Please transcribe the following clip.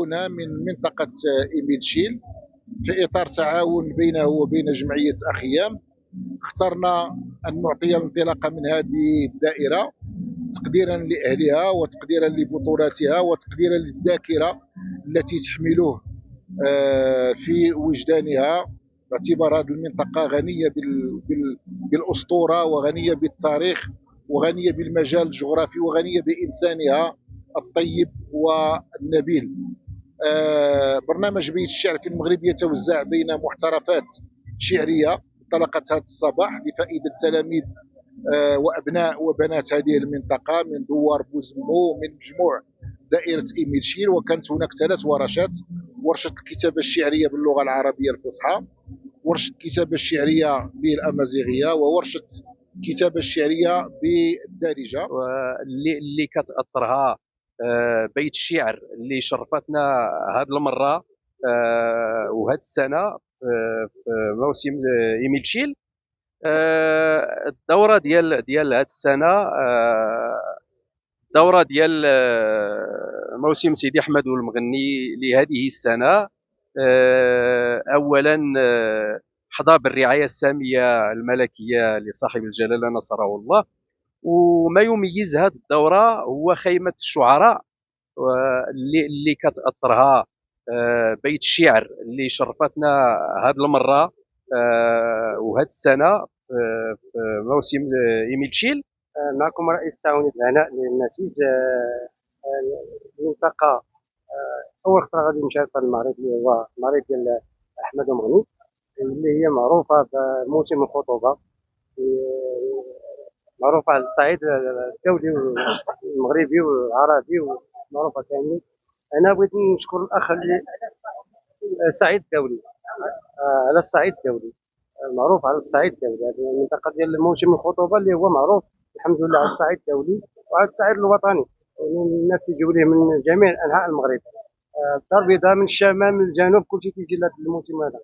هنا من منطقة إيميل شيل، في إطار تعاون بينه وبين جمعية أخيام، اخترنا أن نعطي الانطلاقة من هذه الدائرة تقديرا لأهلها وتقديرا لبطولاتها وتقديرا للذاكرة التي تحمله في وجدانها، باعتبار هذه المنطقة غنية بالأسطورة وغنية بالتاريخ وغنية بالمجال الجغرافي وغنية بإنسانها الطيب والنبيل. برنامج بيت الشعر في المغرب يتوزع بين محترفات شعرية انطلقت هذا الصباح لفائدة التلاميذ وأبناء وبنات هذه المنطقة من دوار بوزمو من مجموع دائرة إيميل شيل. وكانت هناك 3 ورشات: ورشة الكتابة الشعرية باللغة العربية الفصحى، ورشة الكتابة الشعرية بالأمازيغية، وورشة الكتابة الشعرية بالدارجة. اللي كتأطرها بيت الشعر اللي شرفتنا هذه المرة وهذه السنة في موسم إيميل شيل. الدورة ديال هذه السنة، الدورة ديال موسم سيدي أحمد والمغني لهذه السنة. أولا حظى بالرعاية السامية الملكية لصاحب الجلالة نصره الله. وما يميز هذه الدورة هو خيمة الشعراء اللي كتأطرها بيت الشعر اللي شرفتنا هذه المرة وهذه السنة في موسم إيميل شيل. معكم رئيس التعاونية العناء للنسيج، المنطقة أول خطرة غادي نشارك في المعرض اللي هو المعرض ديال أحمد ومغني، اللي هي معروفة بموسم الخطوبة، معروفة على الصعيد الدولي والمغربي والعربي ومعروفة كاملين. أنا بغيت نشكر الأخ اللي الصعيد الدولي، على الصعيد الدولي معروف على الصعيد الدولي. هذه المنطقة ديال موسم الخطوبة اللي هو معروف الحمد لله على الصعيد الدولي وعلى الصعيد الوطني، يعني الناس تيجيو ليه من جميع أنحاء المغرب، الدار البيضاء من الشمال من الجنوب كلشي كيجي لهذا الموسم هذا.